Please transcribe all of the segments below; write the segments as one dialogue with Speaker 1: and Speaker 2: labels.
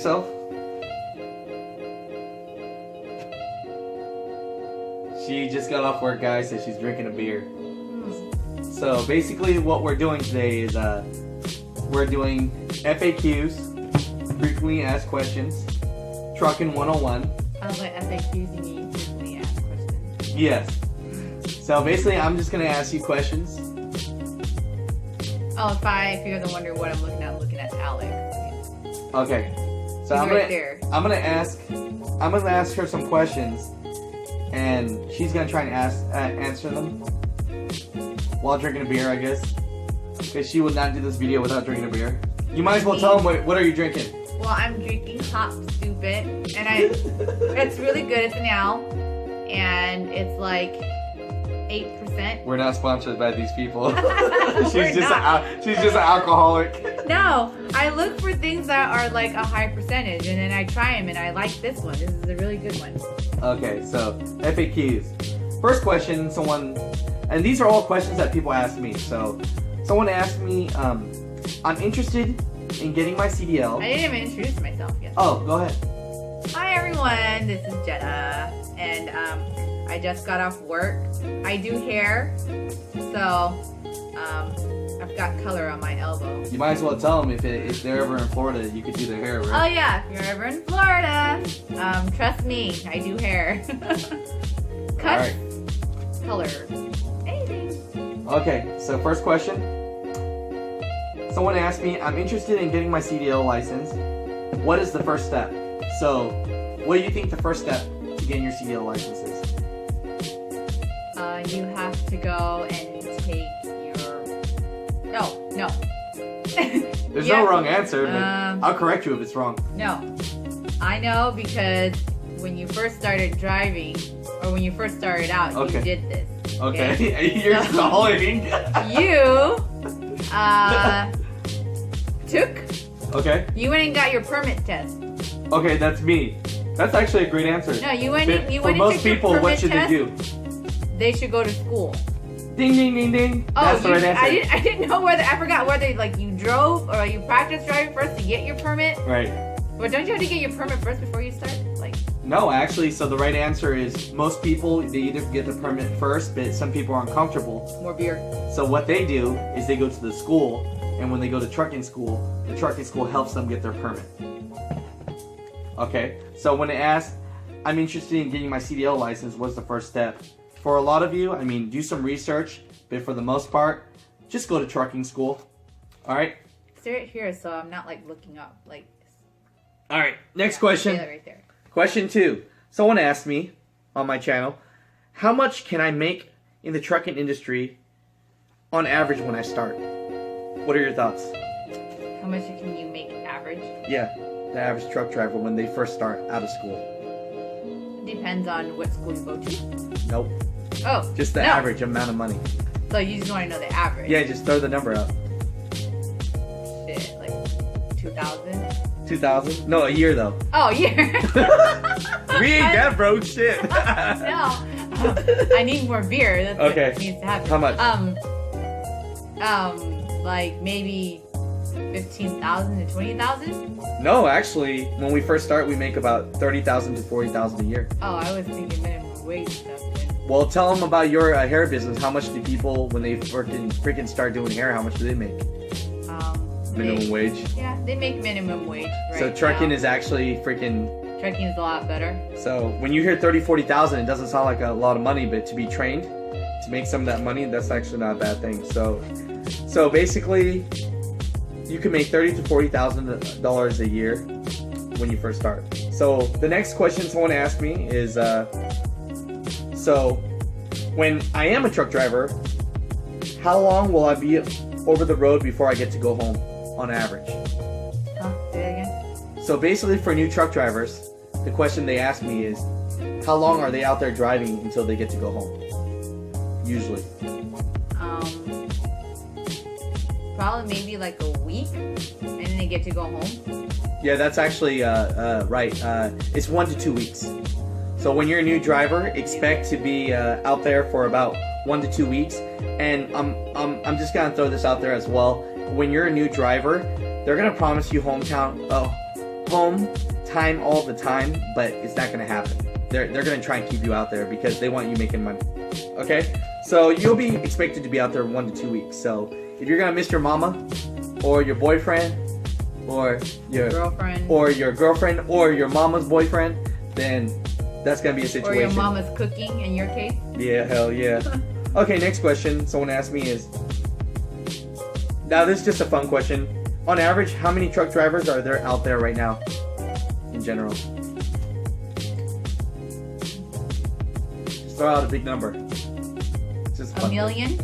Speaker 1: yourself? She just got off work, guys, so she's drinking a beer. So basically what we're doing today is we're doing FAQs, frequently asked questions, Trucking101.
Speaker 2: I was like, FAQs, you mean frequently asked questions?
Speaker 1: Yes. So basically I'm just going to ask you questions.
Speaker 2: Oh, if you're gonna wonder what I'm looking at Alec.
Speaker 1: Okay. So I'm gonna ask her some questions, and she's gonna try and answer them while drinking a beer, I guess. Because she would not do this video without drinking a beer. You might as well tell them what are you drinking.
Speaker 2: Well, I'm drinking Hop Stupid, and it's really good. It's an ale, and it's like 8%.
Speaker 1: We're not sponsored by these people. she's just an alcoholic.
Speaker 2: No, I look for things that are like a high percentage, and then I try them, and I like this one. This is a really good one.
Speaker 1: Okay, so FAQs. First question, and these are all questions that people ask me. So, someone asked me, I'm interested in getting my CDL.
Speaker 2: I didn't even introduce myself yet.
Speaker 1: Oh, go ahead.
Speaker 2: Hi everyone, this is Jena, and I just got off work. I do hair, so I've got color on my elbow.
Speaker 1: You might as well tell them if they're ever in Florida, you could do their hair, right?
Speaker 2: Oh yeah, if you're ever in Florida, trust me, I do hair. Cut,
Speaker 1: right.
Speaker 2: Color, anything.
Speaker 1: Okay, so first question. Someone asked me, I'm interested in getting my CDL license. What is the first step? So, what do you think the first step to getting your CDL license is?
Speaker 2: You have to go and take your... No.
Speaker 1: There's no wrong answer, but I'll correct you if it's wrong.
Speaker 2: No. I know because when you first started driving, or when you first started out, you did this.
Speaker 1: Okay. You're stalling.
Speaker 2: You took.
Speaker 1: Okay.
Speaker 2: You went and got your permit test.
Speaker 1: Okay, that's me. That's actually a great answer.
Speaker 2: No, you went and
Speaker 1: For most people, what should they do?
Speaker 2: They should go to school.
Speaker 1: Ding, ding, ding, ding. That's the right answer.
Speaker 2: I didn't know I forgot whether like you drove or you practiced driving first to get your permit.
Speaker 1: Right.
Speaker 2: But don't you have to get your permit first before you start?
Speaker 1: No, actually, so the right answer is most people, they either get the permit first, but some people are uncomfortable.
Speaker 2: More beer.
Speaker 1: So what they do is they go to the school, and when they go to trucking school, the trucking school helps them get their permit. Okay, so when they ask, I'm interested in getting my CDL license, what's the first step? For a lot of you, I mean, do some research, but for the most part, just go to trucking school. All right?
Speaker 2: Stay right here so I'm not looking up this.
Speaker 1: All right, next question.
Speaker 2: Stay right there.
Speaker 1: Question 2. Someone asked me on my channel, how much can I make in the trucking industry on average when I start? What are your thoughts?
Speaker 2: How much can you make average?
Speaker 1: Yeah, the average truck driver when they first start out of school.
Speaker 2: Depends on what school you go to.
Speaker 1: Nope.
Speaker 2: Oh.
Speaker 1: Just the average amount of money.
Speaker 2: So you just want to know the average?
Speaker 1: Yeah, just throw the number out.
Speaker 2: Shit, 2,000?
Speaker 1: 2,000? No, a year though.
Speaker 2: Oh, a year.
Speaker 1: We ain't that broke, shit.
Speaker 2: No. I need more beer. That's
Speaker 1: okay.
Speaker 2: What needs to happen.
Speaker 1: How much?
Speaker 2: Maybe 15,000 to 20,000.
Speaker 1: No, actually, when we first start, we make about 30,000 to 40,000 a year.
Speaker 2: Oh, I was thinking minimum wage stuff.
Speaker 1: Well, tell them about your hair business. How much do people, when they freaking start doing hair, how much do they make? Minimum wage.
Speaker 2: Yeah, they make minimum wage. Right
Speaker 1: so trucking
Speaker 2: now.
Speaker 1: is actually freaking.
Speaker 2: Trucking is a lot better.
Speaker 1: So when you hear 30, 40,000, it doesn't sound like a lot of money, but to be trained, to make some of that money, that's actually not a bad thing. So basically, you can make $30,000 to $40,000 a year when you first start. So the next question someone asked me is, so when I am a truck driver, how long will I be over the road before I get to go home on average?
Speaker 2: Say that again?
Speaker 1: So basically for new truck drivers, the question they ask me is, how long are they out there driving until they get to go home? Usually.
Speaker 2: Probably maybe like a week, and then they get to go home.
Speaker 1: Yeah, that's actually right. It's 1 to 2 weeks. So when you're a new driver, expect to be out there for about 1 to 2 weeks. And I'm just gonna throw this out there as well. When you're a new driver, they're gonna promise you home time all the time, but it's not gonna happen. They're gonna try and keep you out there because they want you making money. Okay, so you'll be expected to be out there 1 to 2 weeks. So if you're gonna miss your mama, or your boyfriend, or your
Speaker 2: girlfriend,
Speaker 1: or your mama's boyfriend, then that's gonna be a situation.
Speaker 2: Or your mama's cooking in your case.
Speaker 1: Yeah, hell yeah. Okay, next question someone asked me is, now this is just a fun question. On average, how many truck drivers are there out there right now, in general? Just throw out a big number. It's just
Speaker 2: a million?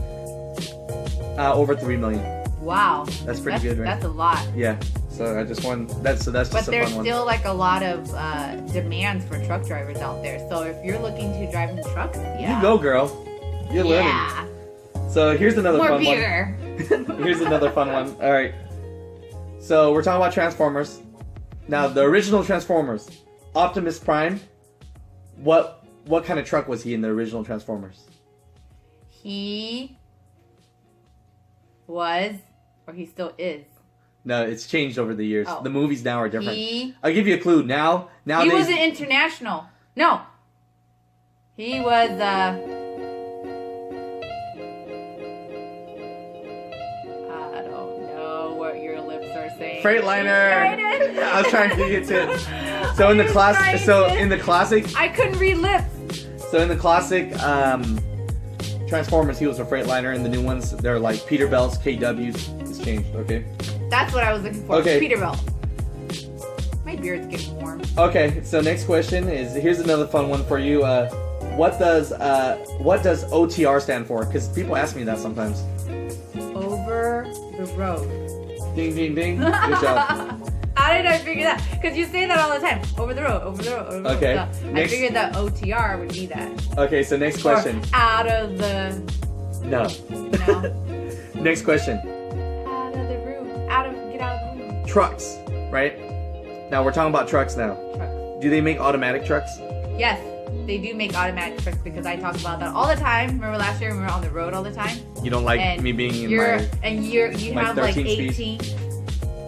Speaker 1: Over 3 million.
Speaker 2: Wow.
Speaker 1: That's pretty good, right?
Speaker 2: That's a lot.
Speaker 1: Yeah. So I just want that's just a fun one.
Speaker 2: But there's still like a lot of demands for truck drivers out there. So if you're looking to drive in trucks, yeah.
Speaker 1: You go, girl. You're learning.
Speaker 2: Yeah.
Speaker 1: So here's another
Speaker 2: More
Speaker 1: fun
Speaker 2: beer.
Speaker 1: one. Here's another fun one. All right. So we're talking about Transformers. Now the original Transformers, Optimus Prime. What kind of truck was he in the original Transformers?
Speaker 2: He was, or he still is.
Speaker 1: No, it's changed over the years.
Speaker 2: Oh.
Speaker 1: The movies now are different. I'll give you a clue. Nowadays,
Speaker 2: he was an international. No. He was I don't know what your lips are saying.
Speaker 1: Freightliner. I was trying to get you to. So in the classic.
Speaker 2: I couldn't read lips.
Speaker 1: So in the classic Transformers, he was a Freightliner. In the new ones, they're like Peterbilts, KWs. It's changed. Okay.
Speaker 2: That's what I was looking for.
Speaker 1: Okay.
Speaker 2: Peterbilt. My beard's getting warm.
Speaker 1: Okay, so next question is, here's another fun one for you. What does OTR stand for? Because people ask me that sometimes.
Speaker 2: Over the road.
Speaker 1: Ding, ding, ding. Good job.
Speaker 2: How did I figure that? Because you say that all the time. Over the road, over the road, over the road.
Speaker 1: Okay.
Speaker 2: So I figured that OTR would be that.
Speaker 1: Okay, so next question.
Speaker 2: Or out of the...
Speaker 1: No.
Speaker 2: No.
Speaker 1: Next question.
Speaker 2: Get out of the room.
Speaker 1: Trucks, right? Now we're talking about trucks now.
Speaker 2: Trucks.
Speaker 1: Do they make automatic trucks?
Speaker 2: Yes, they do make automatic trucks because I talk about that all the time. Remember last year when we were on the road all the time?
Speaker 1: You don't like me being in my...
Speaker 2: And you have like 18...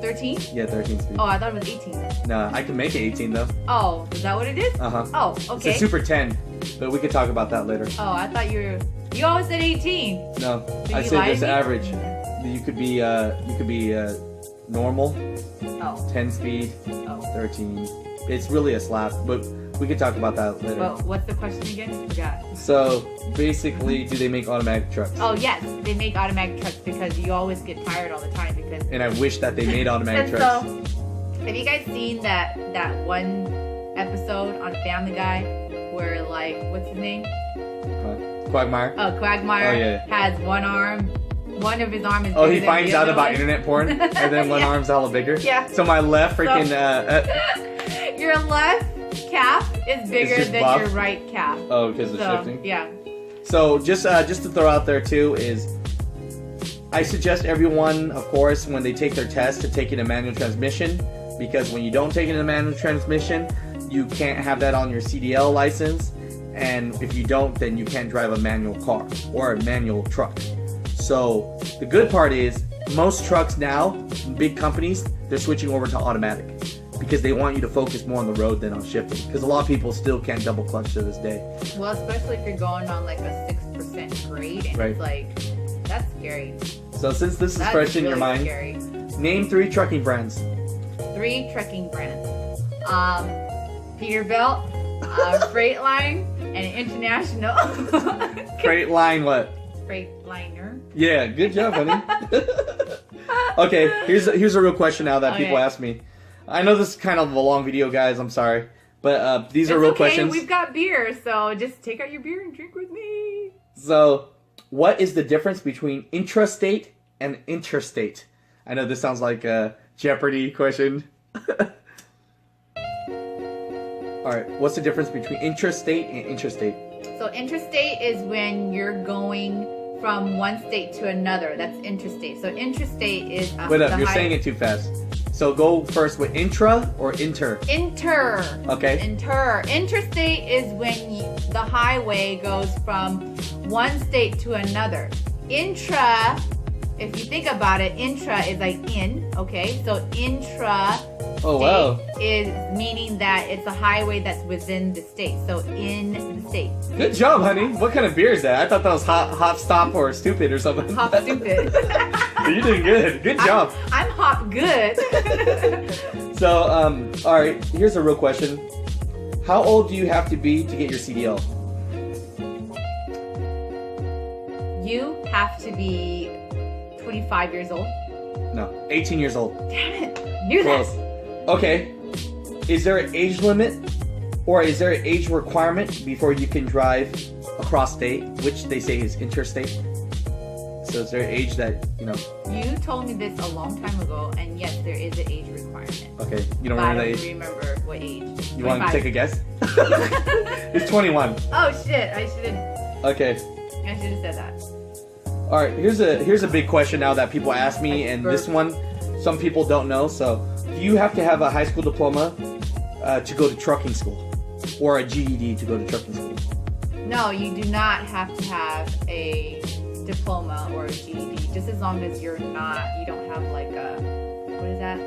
Speaker 2: 13?
Speaker 1: Yeah, 13 speed.
Speaker 2: Oh, I thought it was 18.
Speaker 1: No, I can make it 18 though.
Speaker 2: Oh, is that what it is?
Speaker 1: Uh-huh.
Speaker 2: Oh, okay.
Speaker 1: It's a Super 10, but we could talk about that later.
Speaker 2: Oh, I thought you always said 18.
Speaker 1: No,
Speaker 2: Did
Speaker 1: I
Speaker 2: you
Speaker 1: said
Speaker 2: lie
Speaker 1: just
Speaker 2: to me?
Speaker 1: average. You could be normal,
Speaker 2: Oh.
Speaker 1: 10 speed,
Speaker 2: Oh.
Speaker 1: 13. It's really a slap, but we could talk about that later.
Speaker 2: Well, what's the question again? Forgot.
Speaker 1: So basically, do they make automatic trucks?
Speaker 2: Oh yes, they make automatic trucks because you always get tired all the time because.
Speaker 1: And I wish that they made automatic
Speaker 2: And
Speaker 1: trucks.
Speaker 2: so, have you guys seen that one episode on Family Guy where like what's his name?
Speaker 1: Quagmire?
Speaker 2: Oh, Quagmire has one arm. One of his arms is
Speaker 1: Oh,
Speaker 2: bigger
Speaker 1: he
Speaker 2: than
Speaker 1: finds
Speaker 2: the
Speaker 1: out
Speaker 2: other
Speaker 1: about
Speaker 2: one.
Speaker 1: internet porn, and then one
Speaker 2: Yeah.
Speaker 1: arm's hella bigger.
Speaker 2: Yeah.
Speaker 1: So my left freaking
Speaker 2: Your left calf is bigger
Speaker 1: just
Speaker 2: than
Speaker 1: buff?
Speaker 2: your right calf.
Speaker 1: oh, because of shifting.
Speaker 2: Yeah.
Speaker 1: So just to throw out there too is, I suggest everyone, of course, when they take their test, to take it in manual transmission, because when you don't take it in manual transmission, you can't have that on your CDL license, and if you don't, then you can't drive a manual car or a manual truck. So the good part is, most trucks now, big companies, they're switching over to automatic because they want you to focus more on the road than on shifting, because a lot of people still can't double clutch to this day.
Speaker 2: Well, especially if you're going on like a 6% grade, and
Speaker 1: Right.
Speaker 2: it's like, that's scary.
Speaker 1: So since this is
Speaker 2: That's
Speaker 1: fresh in
Speaker 2: really
Speaker 1: your mind,
Speaker 2: scary.
Speaker 1: name 3 trucking brands.
Speaker 2: 3 trucking brands. Peterbilt, Freightliner, and International.
Speaker 1: Freightliner what?
Speaker 2: Freightliner.
Speaker 1: Yeah, good job, honey. Okay, here's a real question now that people
Speaker 2: Okay.
Speaker 1: ask me. I know this is kind of a long video, guys. I'm sorry, but these are
Speaker 2: It's
Speaker 1: real
Speaker 2: okay.
Speaker 1: questions.
Speaker 2: We've got beer, so just take out your beer and drink with me.
Speaker 1: So, what is the difference between intrastate and interstate? I know this sounds like a Jeopardy question. All right, what's the difference between intrastate and interstate?
Speaker 2: So interstate is when you're going from one state to another. That's interstate. So intrastate is
Speaker 1: Wait up, you're saying it too fast. So go first with intra or inter.
Speaker 2: Inter.
Speaker 1: Okay.
Speaker 2: Interstate is when the highway goes from one state to another. Intra if you think about it, intra is like in, okay? So intra
Speaker 1: Oh, wow.
Speaker 2: is meaning that it's a highway that's within the state. So in the state.
Speaker 1: Good job, honey. What kind of beer is that? I thought that was hop, stop, or stupid or something.
Speaker 2: Hop stupid.
Speaker 1: You're doing good. Good job.
Speaker 2: I'm hop good.
Speaker 1: So, all right, here's a real question. How old do you have to be to get your CDL?
Speaker 2: You have to be 25 years old.
Speaker 1: No, 18 years old.
Speaker 2: Damn it. Knew that.
Speaker 1: Close. Okay. Is there an age limit or is there an age requirement before you can drive across state, which they say is interstate? So is there an age that, you know?
Speaker 2: You told me this a long time ago, and yes, there is an age requirement.
Speaker 1: Okay, you don't
Speaker 2: But
Speaker 1: remember
Speaker 2: I
Speaker 1: that
Speaker 2: don't
Speaker 1: age?
Speaker 2: remember what age.
Speaker 1: You want to
Speaker 2: 25.
Speaker 1: take a guess? It's 21.
Speaker 2: Oh shit! I should
Speaker 1: Okay.
Speaker 2: have said that.
Speaker 1: All right, here's a big question now that people ask me, and this one, some people don't know. So, do you have to have a high school diploma to go to trucking school, or a GED to go to trucking school?
Speaker 2: No, you do not have to have a diploma or a GED. Just as long as you don't have like a, what is that?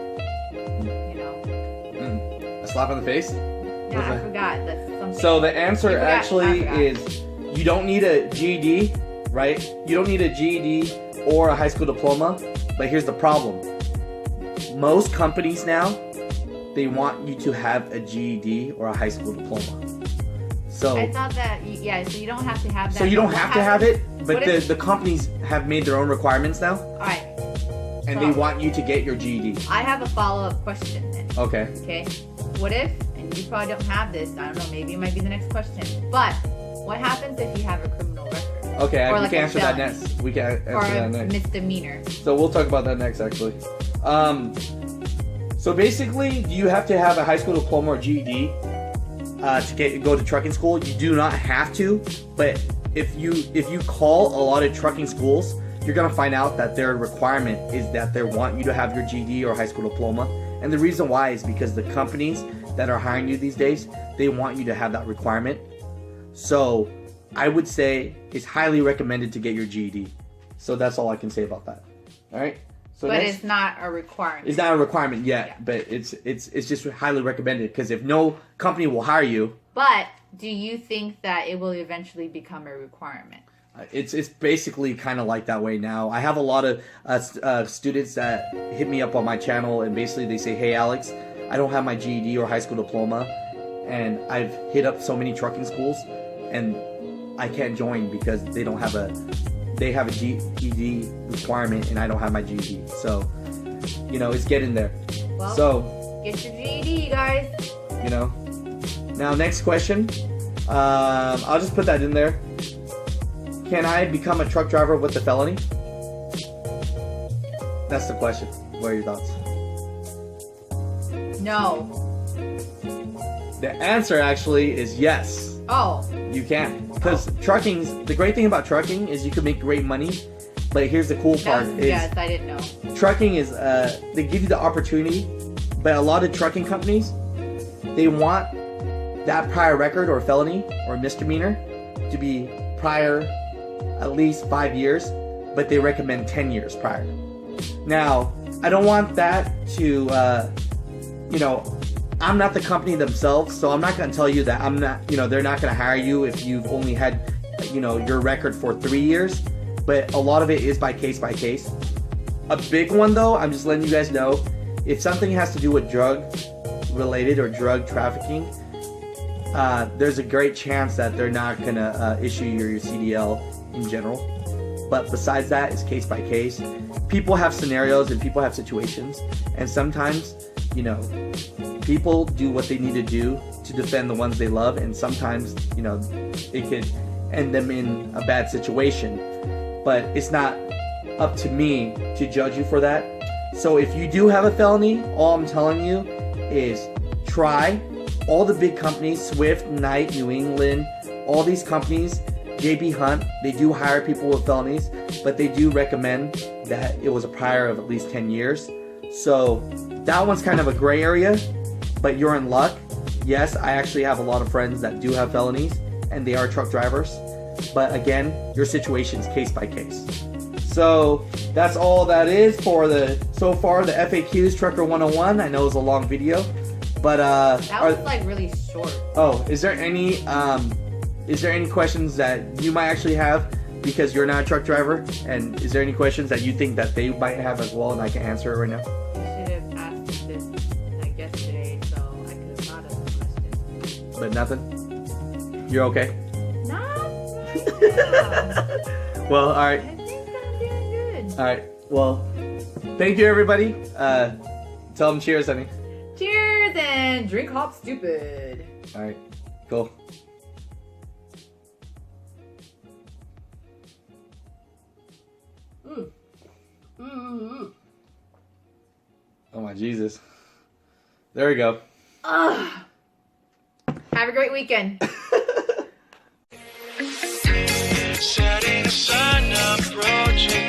Speaker 2: You know.
Speaker 1: A slap on the face?
Speaker 2: Yeah, I forgot. That's something.
Speaker 1: So the answer
Speaker 2: You forgot-
Speaker 1: actually
Speaker 2: I forgot.
Speaker 1: is you don't need a GED, right? You don't need a GED or a high school diploma. But here's the problem. Most companies now, they want you to have a GED or a high school diploma. So
Speaker 2: I thought that, so you don't have to have that.
Speaker 1: so you don't
Speaker 2: What
Speaker 1: have to have
Speaker 2: happens-
Speaker 1: it, but
Speaker 2: what if-
Speaker 1: the companies have made their own requirements now,
Speaker 2: Alright,
Speaker 1: and
Speaker 2: So-
Speaker 1: they want you to get your GED.
Speaker 2: I have a follow-up question then.
Speaker 1: Okay.
Speaker 2: Okay, what if, and you probably don't have this, I don't know, maybe it might be the next question, but what happens if you have a criminal record?
Speaker 1: Okay,
Speaker 2: Or
Speaker 1: we
Speaker 2: like
Speaker 1: can
Speaker 2: a
Speaker 1: answer that
Speaker 2: felony.
Speaker 1: next. We can answer
Speaker 2: Or
Speaker 1: that
Speaker 2: a
Speaker 1: next.
Speaker 2: misdemeanor?
Speaker 1: So we'll talk about that next, actually. So basically, do you have to have a high school diploma or GED to go to trucking school? You do not have to, but if you call a lot of trucking schools, you're gonna find out that their requirement is that they want you to have your GED or high school diploma. And the reason why is because the companies that are hiring you these days, they want you to have that requirement. So I would say it's highly recommended to get your GED. So that's all I can say about that. All right. So
Speaker 2: But
Speaker 1: next,
Speaker 2: it's not a requirement.
Speaker 1: it's not a requirement yet,
Speaker 2: Yeah.
Speaker 1: but it's just highly recommended because if no company will hire you,
Speaker 2: But do you think that it will eventually become a requirement?
Speaker 1: it's basically kind of like that way now. I have a lot of students that hit me up on my channel and basically they say, "Hey Alex, I don't have my GED or high school diploma, and I've hit up so many trucking schools, and I can't join because they have a GED requirement and I don't have my GED." So, you know, it's getting there.
Speaker 2: Well,
Speaker 1: So,
Speaker 2: get your GED, you guys.
Speaker 1: you know. Now, next question. I'll just put that in there. Can I become a truck driver with a felony? That's the question. What are your thoughts?
Speaker 2: No.
Speaker 1: The answer actually is yes.
Speaker 2: Oh.
Speaker 1: You can. Because the great thing about trucking is you can make great money. But here's the cool part
Speaker 2: Yes, I didn't know.
Speaker 1: trucking is, they give you the opportunity, but a lot of trucking companies, they want that prior record or felony or misdemeanor to be prior at least 5 years, but they recommend 10 years prior. Now, I don't want that to, I'm not the company themselves, so I'm not going to tell you that they're not going to hire you if you've only had, your record for 3 years, but a lot of it is by case. A big one though, I'm just letting you guys know, if something has to do with drug related or drug trafficking, there's a great chance that they're not gonna issue your CDL in general. But besides that, it's case by case. People have scenarios and people have situations, and sometimes, people do what they need to do to defend the ones they love, and sometimes, it could end them in a bad situation. But it's not up to me to judge you for that. So if you do have a felony, all I'm telling you is try. All the big companies, Swift, Knight, New England, all these companies, JB Hunt, they do hire people with felonies, but they do recommend that it was a prior of at least 10 years. So that one's kind of a gray area, but you're in luck. Yes, I actually have a lot of friends that do have felonies, and they are truck drivers. But again, your situation is case by case. So that's all that is for so far the FAQs Trucker 101. I know it was a long video, but
Speaker 2: that was like really short.
Speaker 1: Oh, is there any questions that you might actually have because you're not a truck driver? And is there any questions that you think that they might have as well and I can answer it right now?
Speaker 2: You should have asked this like yesterday, so I could have thought of the question.
Speaker 1: But nothing? You're okay?
Speaker 2: No.
Speaker 1: Well, all right.
Speaker 2: I think I'm doing good.
Speaker 1: All right. Well, thank you, everybody. Tell them cheers, honey.
Speaker 2: Cheers and drink hop stupid.
Speaker 1: All right. Cool. Oh my Jesus. There we go.
Speaker 2: Have a great weekend.
Speaker 3: Setting the sun approaching.